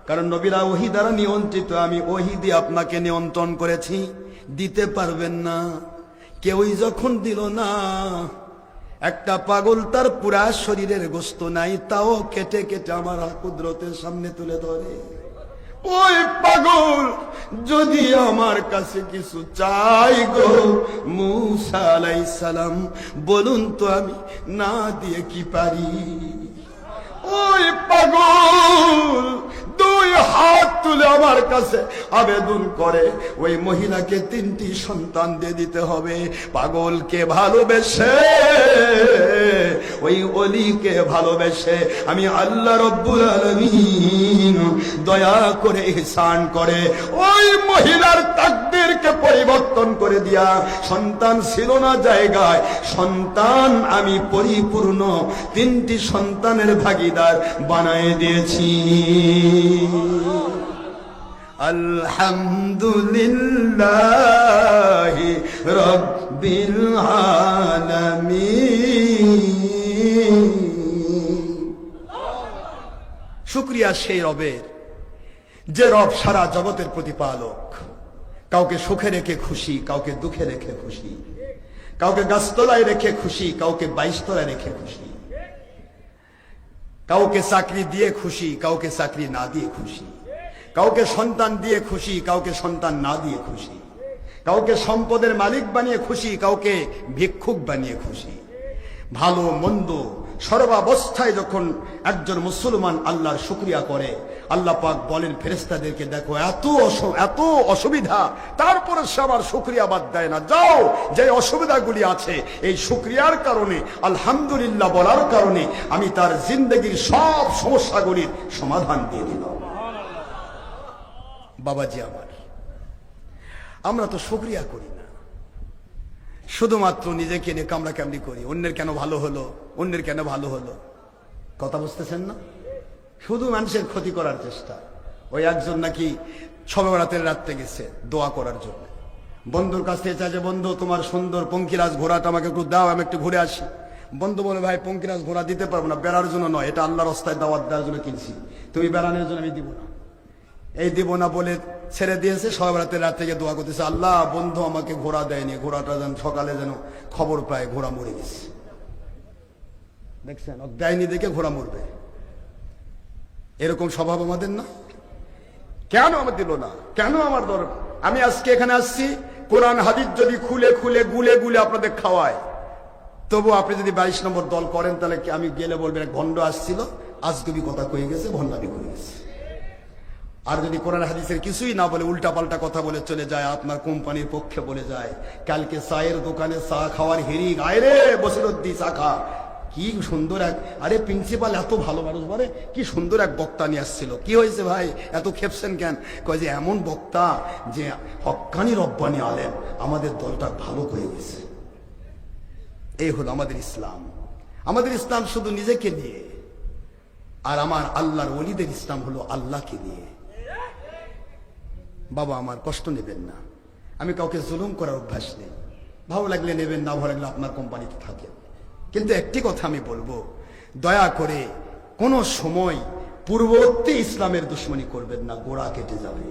কারণ নবীরা ওহী দ্বারা নিয়ন্ত্রিত, আমি ওহী দিয়ে আপনাকে নিয়ন্ত্রণ করেছি, দিতে পারবেন না। কেউই যখন দিল না, একটা পাগল তার পুরা শরীরের গোশত নাই, তাও কেটে কেটে আমার কুদরতের সামনে তুলে ধরে। ওই পাগল যদি আমার কাছে কিছু চাই গো মূসা আলাইহিস সালাম, বলুন তো আমি না দিয়ে কি পারি? ওই পাগল দুই হাত তুলে আমার কাছে আবেদন করে, ওই মহিলাকে 3টি সন্তান দিয়ে দিতে হবে। পাগলকে ভালোবেসে, ওই অলিকে ভালোবেসে আমি আল্লাহ রব্বুল আলামিন দয়া করে ইহসান করে ওই মহিলার তাকদীরকে পরিবর্তন করে দিয়া, সন্তান ছিল না জায়গায়, সন্তান আমি পরিপূর্ণ 3টি সন্তানের ভাগীদার বানায় দিয়েছি। আলহামদুলিল্লাহি রাব্বিল আলামিন। শুকরিয়া সেই রবের, যে রব সারা জগতের প্রতিপালক, কাউকে সুখে রেখে খুশি, কাউকে দুঃখে রেখে খুশি, কাউকে গাছতলায় রেখে খুশি, কাউকে 22 তলায় রেখে খুশি, কাউকে চাকরি দিয়ে খুশি, কাউকে চাকরি না দিয়ে খুশি, কাউকে সন্তান দিয়ে খুশি, কাউকে সন্তান না দিয়ে খুশি, কাউকে সম্পদের মালিক বানিয়ে খুশি, কাউকে ভিক্ষুক বানিয়ে খুশি। ভালো মন্দ সর্বাবস্থায় যখন একজন মুসলমান আল্লাহর শুকরিয়া করে, আল্লাহ পাক বলেন ফেরেশতাদেরকে, দেখো এত অসুবিধা, তারপরে সে আমার শুকরিয়া বাদ দেয় না। যাও, যে অসুবিধাগুলি আছে এই শুকরিয়ার কারণে, আলহামদুলিল্লাহ বলার কারণে আমি তার জিন্দগির সব সমস্যাগুলির সমাধান দিয়ে দিলাম। বাবাজি আমার, আমরা তো শুকরিয়া করি না, শুধুমাত্র নিজেকে নিয়ে কামড়াকামড়ি করি, অন্যের কেন ভালো হলো, অন্যের কেন ভালো হলো। কথা বুঝতেছেন না? শুধু মানুষের ক্ষতি করার চেষ্টা। ওই একজন নাকি শবে বরাতের রাতে গেছে দোয়া করার জন্য, বন্ধুর কাছ থেকে চাইছে, বন্ধু তোমার সুন্দর পঙ্কিরাজ ঘোড়াটা আমাকে একটু দাও, আমি একটু ঘুরে আসি। বন্ধু বলে, ভাই পঙ্কিরাজ ঘোড়া দিতে পারবো না, বেড়ার জন্য নয়, এটা আল্লাহর রাস্তায় দাওয়াত দেওয়ার জন্য কিনছি, তুমি বেড়ানোর জন্য আমি দিব না, এই দিব না বলে ছেড়ে দিয়েছে। শবে বরাতের রাত থেকে দোয়া করতেছে, আল্লাহ বন্ধু আমাকে ঘোড়া দেয়নি, ঘোড়াটা যেন সকালে যেন খবর পায় ঘোড়া মরে গেছে। দেখছেন, দেয়নি দেখে ঘোড়া মরবে, এরকম স্বভাব আমাদের না? কেন আমার দিল না, কেন আমার দরকার? আমি আজকে এখানে আসছি, কোরআন হাদিস যদি খুলে খুলে গুলে গুলে আপনাদের খাওয়ায়, তবু আপনি যদি 22 নম্বর দল করেন, তাহলে আমি গেলে বলবেন ভণ্ড আসছিল, আজগুবি কথা কয়ে গেছে, ভণ্ডামি করে গেছে। আর যদি কোরআন হাদিসের কিছুই না বলে উল্টা পাল্টা কথা বলে চলে যায়, আপনার কোম্পানির পক্ষে বলে যায়, কালকে চায়ের দোকানে চা খাওয়ার হেরি গায়ে রে বসিরুদ্দি চা খা, কি সুন্দর এক, আরে প্রিন্সিপাল এত ভালো মানুষ, বলে কি সুন্দর এক বক্তা নিয়ে আসছিল। কি হয়েছে ভাই, এত খেপছেন কেন? কয় যে এমন বক্তা যে হক্কানি রব্বানি আলেম, আমাদের দলটা ভালো হয়ে গেছে। এই হলো আমাদের ইসলাম। আমাদের ইসলাম শুধু নিজেকে নিয়ে, আর আমার আল্লাহর ওলিদের ইসলাম হলো আল্লাহকে নিয়ে। বাবা আমার, কষ্ট নেবেন না, আমি কাউকে জুলুম করার অভ্যাস নেই, ভালো লাগলে নেবেন, না ভালো লাগলে আপনার কোম্পানিতে থাকেন। কিন্তু একটি কথা আমি বলবো, দয়া করে কোন সময় পূর্ববর্তী ইসলামের দুশ্মনী করবেন না, গোড়া কেটে যাবে।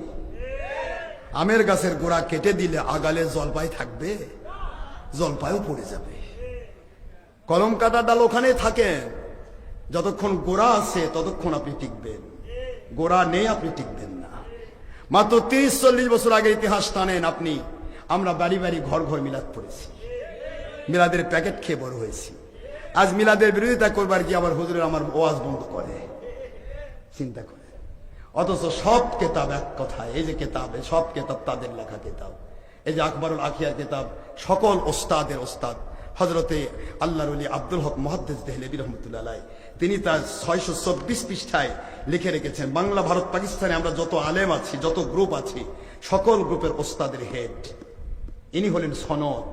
আমের গাছের গোড়া কেটে দিলে আগালে জলপাই থাকবে? জলপাইও পড়ে যাবে। কলম কাটা ডাল ওখানে থাকেন, যতক্ষণ গোড়া আছে ততক্ষণ আপনি টিকবেন, গোড়া নেই আপনি টিকবেন না। মাত্র 30-40 বছর আগের ইতিহাস টানেন আপনি, আমরা বাড়ি বাড়ি ঘর ঘর মিলাদ পড়েছি, মিলাদের প্যাকেট খেয়ে বড় হয়েছি। আজ মিলাদের বিরোধিতা করবার কি আবার হুজুরের আমার ওয়াজ বন্ধ করে, চিন্তা করে। অথচ সব কেতাব এক কথায়, এই যে কেতাব, সব কেতাব তাদের লেখা কেতাব। এই যে আকবরুল আখিয়ার কেতাব, সকল ওস্তাদের ওস্তাদ হযরতে আল্লাহর ওলি আব্দুল হক মুহাদ্দিস দেহলভী রহমাতুল্লাহ আলাইহি, তিনি তার 624 পৃষ্ঠায় লিখে রেখেছেন, বাংলা ভারত পাকিস্তানে আমরা যত আলেম আছি, যত গ্রুপ আছি, সকল গ্রুপের ওস্তাদের হেড ইনি হলেন সনদ।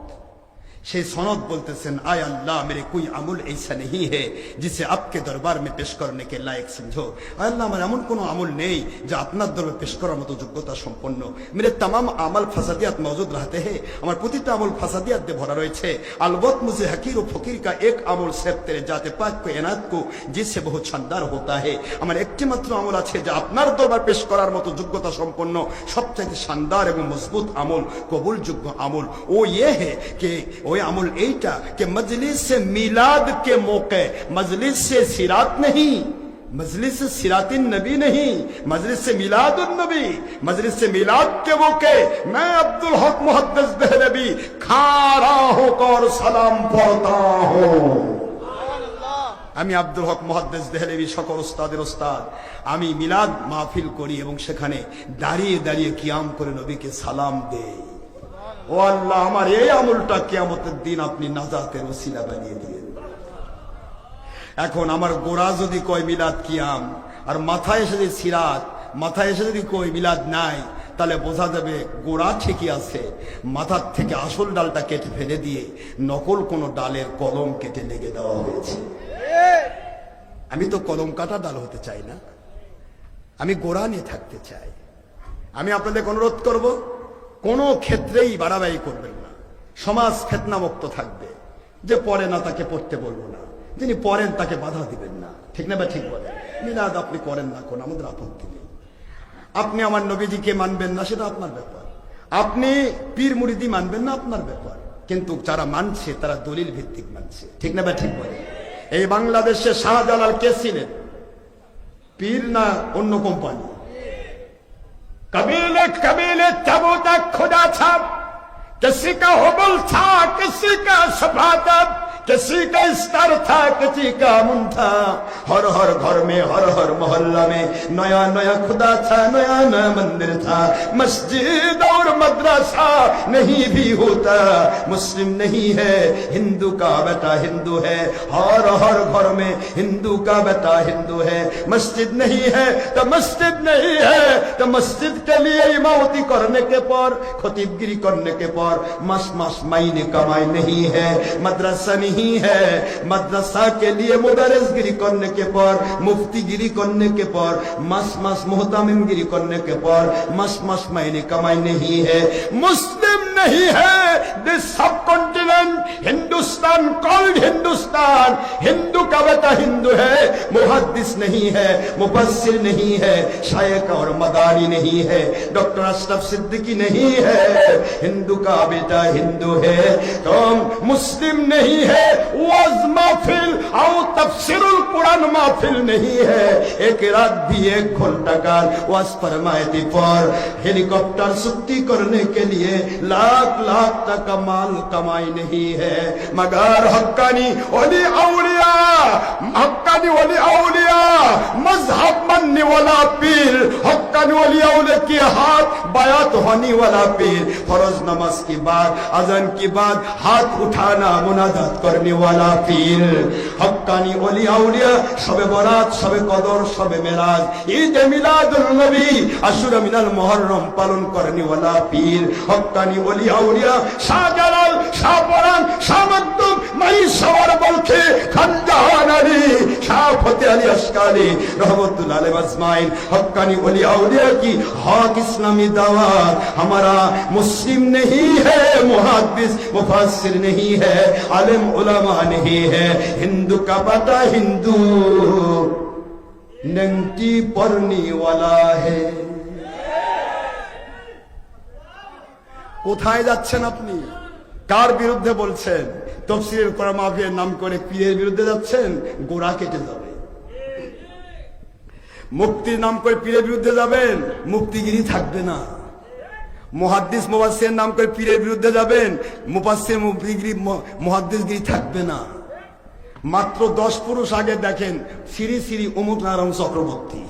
সেই সনদ বলতেছেন, আয় আল্লাহ মেরে কোই আমল ऐसा नहीं है जिसे आपके दरबार में पेश करने के लायक समझो। আয় আল্লাহ, আমার এমন কোনো আমল নেই যা আপনার দরবারে পেশ করার মতো যোগ্যতা সম্পন্ন। মেরে तमाम আমল ফাসাদিয়াত मौजूद रहते हैं, আমার প্রতিটা আমল ফাসাদিয়াত দিয়ে ভরা রয়েছে। अलबत्त मुझे हकीर और फकीर का एक अमल सिर्फ तेरे जाते पाक को इनात को जिससे बहुत शानदार होता है। আমার একটি মাত্র আমল আছে যা আপনার দরবার পেশ করার মতো যোগ্যতা সম্পন্ন, সবচেয়ে শানদার এবং মজবুত আমল, কবুলযোগ্য আমল। ও ये है कि ওই আমল এইটা कि मजलिस से मिलाद के मौके, मजलिस से सिरात नहीं, मजलिस से सिरातिन नबी नहीं, मजलिस से मिलादुन नबी, मजलिस से मिलाद के मौके मैं अब्दुल हक मुहद्दिस देहलवी खारा होकर सलाम पढ़ता हूँ। আমি আব্দুল হক মুহাদ্দিস দেহলভী সকল উস্তাদের উস্তাদ, আমি মিলাদ মাহফিল করি এবং সেখানে দাঁড়িয়ে দাঁড়িয়ে কিয়াম করে নবীকে সালাম দেই। ও আল্লাহ, আমার এই আমলটা কিয়ামতের দিন আপনি নাজাতের ওসিলা বানিয়ে দিয়েন। এখন আমার গোড়া যদি কয় মিলাদ কিয়াম, আর মাথায় এসে যদি সিরাত, মাথায় এসে যদি কই মিলাদ নাই, তাহলে বোঝা যাবে গোড়া ঠিকই আছে, মাথার থেকে আসল ডালটা কেটে ফেলে দিয়ে নকল কোন ডালের কলম কেটে লেগে দেওয়া হয়েছে। আমি তো কলম কাটা ডাল হতে চাই না, আমি গোড়া নিয়ে থাকতে চাই। আমি আপনাদের অনুরোধ করব, কোনো ক্ষেত্রেই বাড়াবাড়ি করবেন না। সমাজ ফিতনামুক্ত থাকবে। যে পড়ে না তাকে পড়তে বলবো না, যিনি পড়েন তাকে বাধা দিবেন না। ঠিক না বা ঠিক বলেন? মিলাদ আপনি করেন না, কোন আমাদের আপত্তি নেই। আপনি আমার নবীজিকে মানবেন না, সেটা আপনার ব্যাপার। আপনি পীর মুরিদি মানবেন না, আপনার ব্যাপার। কিন্তু যারা মানছে তারা দলিল ভিত্তিক মানছে। ঠিক না বা ঠিক বলেন? এই বাংলাদেশে শাহজালাল কে ছিলেন? পীর না অন্য কোম্পানি? कबीले कबीले तब तक खुदा था, किसी का हुबुल था, किसी का सफा था, किसी का स्तर था, किसी का मुन था। हर हर घर में, हर हर मोहल्ला में नया नया खुदा था, नया नया मंदिर था। मस्जिद और मदरसा नहीं भी होता, मुस्लिम नहीं है हिंदू का बेटा हिंदू है। हर हर घर में हिंदू का बेटा हिंदू है। मस्जिद नहीं है तो मस्जिद नहीं है, तो मस्जिद के लिए इमामती करने के पर, खतीबगिरी करने के पर मास मास महीने कमाई नहीं है। मदरसा नहीं है, मदरसा के लिए मुदरिसगिरी करने के पर, मुफ्तीगिरी करने के पर, मास मास मोहतामिमगिरी करने के पर मास मास महीने कमाई नहीं है। मुस्लिम नहीं है दिस सब कॉन्टिनेंट, हिंदुस्तान कॉल्ड हिंदुस्तान। हिंदू का बेटा हिंदू है, मुहद्दिस नहीं है, मुफस्सिर नहीं है, शायक और मदानी नहीं है, डॉक्टर अशरफ सिद्दीकी नहीं है। हिंदू का बेटा हिंदू है, तो मुस्लिम नहीं है। वाज महफिल और तफसीरुल कुरान महफिल नहीं है। एक रात भी 1 घंटा का वाज फरमायती पर हेलीकॉप्टर चुक्ति करने के लिए लाख लाख टका माल कमाई नहीं है। मगर हक्कानी वली औलिया, हक्कानी वली औलिया, मजहब मानने वाला पीर, हक्कानी वली औलिया के हाथ बायात होने वाला पीर, फर्ज नमाज के बाद, अज़ान के बाद हाथ उठाना मुनाजात करने वाला पीर, हक्कानी वली औलिया, शबे बरात, शबे कदर, शबे मेराज, ईद मिलादुल नबी, अशुरा मिनल मुहर्रम पालन करने वाला पीर, हक्कानी वली औलिया, शाहजालाल, शाहपरान, शाह मखदूम, मई सवार बल्कि खानजहान अली, शाह फतेह अली अशकारी रहमतुल्लाह अलैहि अजमाइन। हक्कानी वली औलिया की हक इस्लामी दावत। हमारा मुस्लिम नहीं है, मुहद्दिस मुफस्सिर नहीं है, आलिम उलमा नहीं है, हिंदू का बेटा हिंदू नंगटी पढ़ने वाला है। কোথায় যাচ্ছেন আপনি? কার বিরুদ্ধে বলছেন? তাফসীরের কোরআন মাহফিলের নাম করে পীরের বিরুদ্ধে যাচ্ছেন, গোড়া কেটে যাবে। মুফতির নাম করে পীরের বিরুদ্ধে যাবেন, মুফতিগিরি থাকবে না। মুহাদ্দিস মুফাসসিরের নাম করে পীরের বিরুদ্ধে যাবেন, মুফাসসির মুফতিগিরি মুহাদ্দিসগিরি থাকবে না। মাত্র 10 পুরুষ আগে দেখেন শ্রী শ্রী অমুক নারায়ণ চক্রবর্তী,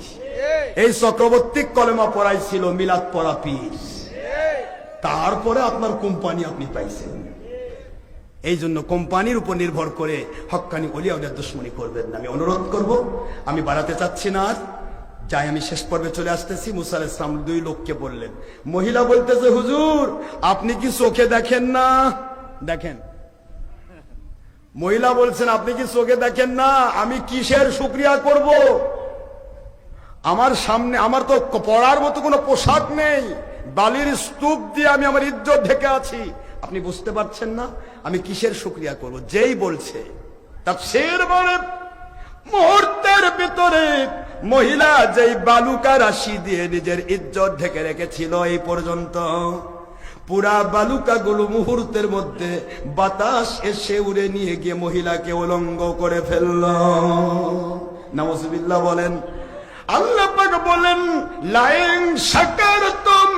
এই চক্রবর্তী কলেমা পড়াইছিল মিলাদ পড়া পীর। তারপরে আপনার কোম্পানি আপনি পাইছেন। এই জন্য কোম্পানির উপর নির্ভর করে হক্কানি ওলিয়া ওদের দুশ্মনী করবেন না। আমি অনুরোধ করব, আমি বাড়াতে চাচ্ছি না আর, যাই আমি শেষ পর্বে চলে আসতেছি। মুসা আলাইহিস সালাম 2 লোককে বললেন। মহিলা বলতেছে, হুজুর আপনি কি চোখে দেখেন না? দেখেন মহিলা বলছেন, আপনি কি চোখে দেখেন না আমি কিসের শুকরিয়া করব? আমার সামনে আমার তো পড়ার মতো কোনো পোশাক নেই, বালির স্তূপ দিয়ে আমি আমার ইজ্জত ঢেকে আছি। আপনি বুঝতে পারছেন না আমি কিসের শুকরিয়া করব? যেই বলছে তাফসীর বলে, মুহূর্তের ভিতরে মহিলা যেই বালুকা রাশি দিয়ে নিজের ইজ্জত ঢেকে রেখেছিল এই পর্যন্ত, পুরা বালুকাগুলো মুহূর্তের মধ্যে বাতাস এসে উড়ে নিয়ে গিয়ে মহিলাকে উলঙ্গ করে ফেলল। নাউযুবিল্লাহ বলেন। আল্লাহ পাক বলেন, লাইন শাকারতুম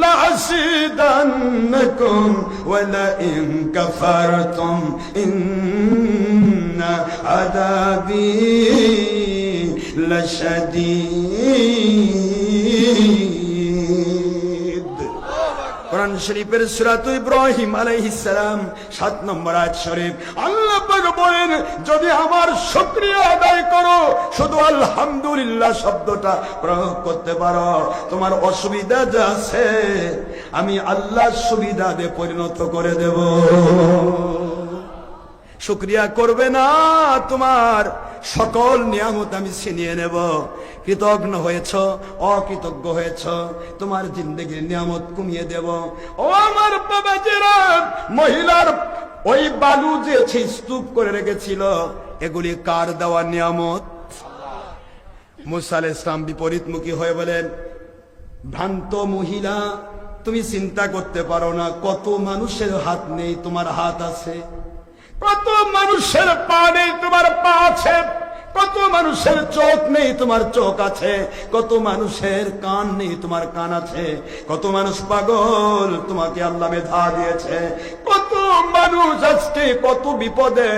লাযিদান্নাকুম ওয়া লাইন কাফারতুম ইন্না আযাবি লাশাদীদ। কোরআন শরীফের সূরাত ইব্রাহিম আলাইহিস সালাম 7 নম্বর আয়াত শরীফ, আল্লাহ পাক বলেন, যদি আমার শুকরিয়া আদায় করো, শুধু আলহামদুলিল্লাহ শব্দটা প্রয়োগ করতে পারো, তোমার অসুবিধা যা আছে আমি আল্লাহর সুবিধাতে পরিণত করে দেব। শুকরিয়া করবে না, তোমার সকল নিয়ামত আমি ছিনিয়ে নেব। কৃতজ্ঞ হয়েছ, অকৃতজ্ঞ হয়েছ, তোমার জিন্দেগির নিয়ামত কমিয়ে দেব। ও আমার বাবাজিরা, মহিলার ওই বালু যে স্তূপ করে রেখেছিল, এগুলি কার দেওয়া নিয়ামত? মুসা আলাইহিস সালাম বিপরীতমুখী হয়ে বলেন, ভ্রান্ত মহিলা, তুমি চিন্তা করতে পারো না কত মানুষের হাত নেই, তোমার হাত আছে। কত মানুষের পা নেই, তোমার পা আছে। কত মানুষের চোখ নেই, তোমার চোখ আছে। কত মানুষের কান নেই, তোমার কান আছে। কত মানুষ পাগল, তোমাকে আল্লাহ মেধা দিয়েছে। কত মানুষ আজকে কত বিপদে,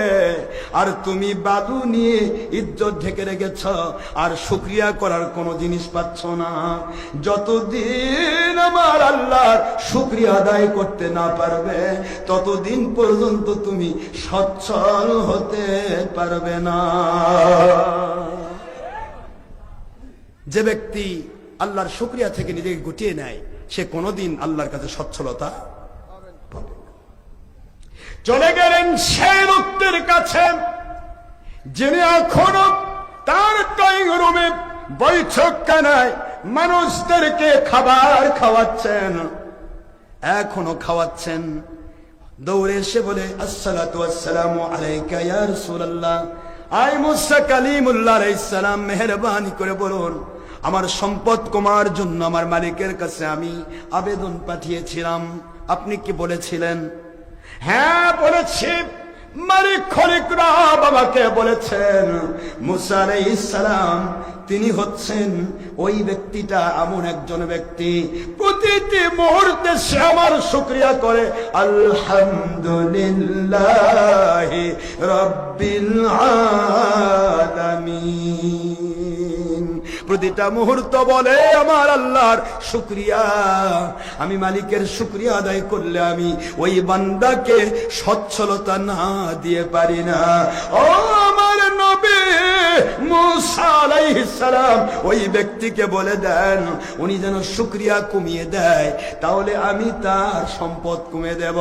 আর তুমি বালু নিয়ে ইজ্জত ঢেকে রেখেছ, আর শুকরিয়া করার কোনো জিনিস পাচ্ছ না। যতদিন আমার আল্লাহর শুকরিয়া আদায় করতে না পারবে, ততদিন পর্যন্ত তুমি সচ্ছল হতে পারবে না। যে ব্যক্তি আল্লাহর শুকরিয়া থেকে নিজেকে গুটিয়ে নেয়, সে কোনোদিন আল্লাহর কাছে সচ্ছলতা পাবে না। চলে গেলেন সেই লোকটির কাছে যিনি এখনো তার ড্রয়িং রুমে বৈঠকখানায় মানুষদেরকে খাবার খাওয়াচ্ছেন, এখনো খাওয়াচ্ছেন। দৌড়ে এসে বলে, আসসালাতু আসসালামু আলাইকা ইয়া রাসূলুল্লাহ। আই মুসা কালিমুল্লাহ আলাইহিস সালাম, মেহেরবানি করে বলুন, আমার সম্পদ কমার জন্য আমার মালিকের কাছে আমি আবেদন পাঠিয়েছিলাম, আপনি কি বলেছিলেন? হ্যাঁ বলেছি। মালিক খলিকরা বাবাকে বলেছেন, মুসা আলাইহিস সালাম তিনি হচ্ছেন ওই ব্যক্তিটা, এমন একজন ব্যক্তি প্রতিটি মুহূর্তে সে আমার শুকরিয়া করে, আলহামদুলিল্লাহি রাব্বিল আলামিন। প্রতিটা মুহূর্ত বলে আমার আল্লাহর শুকরিয়া। আমি মালিকের শুকরিয়া আদায় করলে আমি ওই বান্দাকে সচ্ছলতা না দিয়ে পারি না। ও আমার নবী মুসা আলাইহিস সালাম ওই ব্যক্তিকে বলে দেন, উনি যেন শুকরিয়া কমিয়ে দেয়, তাহলে আমি তার সম্পদ কমিয়ে দেব।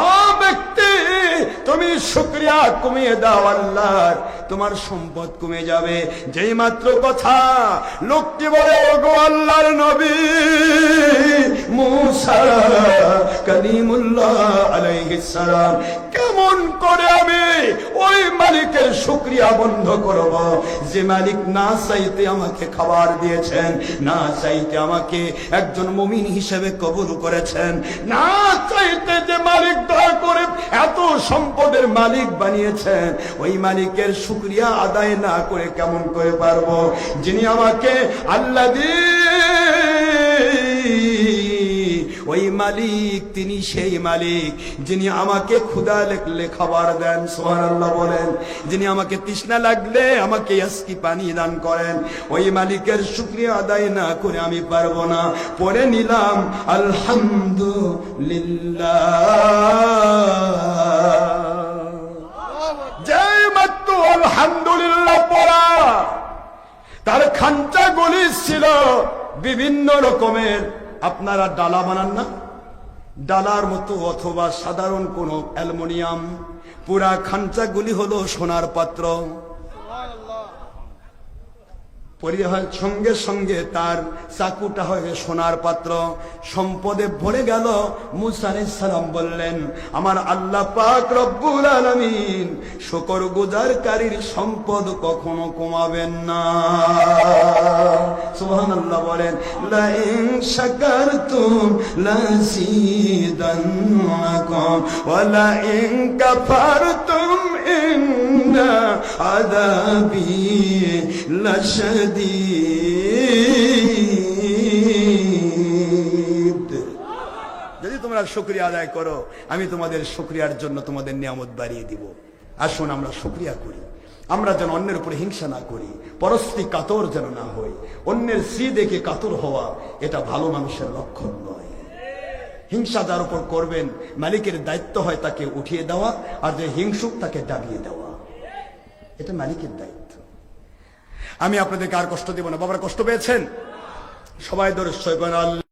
ও ব্যক্তি, তুমি শুকরিয়া কমিয়ে দাও আল্লাহর, তোমার সম্পদ কমে যাবে। যেই মাত্র কথা লোকটি বলে, ওগো আল্লাহর নবী মুসা কালিমুল্লাহ আলাইহিস সালাম, কেমন করে আমি ওই মালিকের শুকরিয়া বন্ধ করব, যে মালিক না চাইতে আমাকে খাবার দিয়েছেন, না চাইতে আমাকে একজন মুমিন হিসেবে কবুল করেছেন, না চাইতে যে মালিক দয়া করে এত সম্পদের মালিক বানিয়েছেন, ওই মালিকের শুকরিয়া আদায় না করে কেমন করে পারবো? যিনি আমাকে আল্লাহ ওই মালিক, তিনি সেই মালিক যিনি আমাকে ক্ষুধা লাগলে খাবার দেন, সুবহানাল্লাহ বলেন। যিনি আমাকে তৃষ্ণা লাগলে আমাকে ইয়াসকি পানি দান করেন, ওই মালিকের শুকরিয়া আদায় না করে আমি পারবো না। পড়ে নিলাম আলহামদুলিল্লাহ। যেই মাত্র আলহামদুলিল্লাহ পড়া, তার খাঞ্চা গলি ছিল বিভিন্ন রকমের, আপনারা ডালা বানান না, ডালার মতো অথবা সাধারণ কোন অ্যালুমিনিয়াম পুরা খাঞ্চাগুলি হলো সোনার পাত্র। সঙ্গে সঙ্গে তার চাকুটা হয়ে সোনার পাত্র, সম্পদে ভরে গেল। মুসা আলাইহিস সালাম বললেন, আমার আল্লাহ পাক রব্বুল আলামিন শুকরগুজারকারীর সম্পদ কখনো কমাবেন না। সুবহানাল্লাহ বলেন, লা ইন শাকারতুম লাযিদান্নাকুম ওয়া লা ইন কাফারতুম ইন্না আযাবি লাশাদীদ। যদি তোমরা শুকরিয়া আদায় করো, আমি তোমাদের শুকরিয়ার জন্য তোমাদের নিয়ামত বাড়িয়ে দিব। আসুন আমরা শুকরিয়া করি, আমরা যেন অন্যের উপরে হিংসা না করি, পরস্তি কাতর যেন না হই। অন্যের শ্রী দেখে কাতর হওয়া এটা ভালো মানুষের লক্ষণ নয়। হিংসা যার উপর করবেন, মালিকের দায়িত্ব হয় তাকে উঠিয়ে দেওয়া, আর যে হিংসুক তাকে দাবিয়ে দেওয়া, এটা মালিকের দায়িত্ব। আমি আপনাদেরকে আর কষ্ট দেব না। বাবারা কষ্ট পেয়েছেন? সবাই দরুদ শরীফ পড়েন।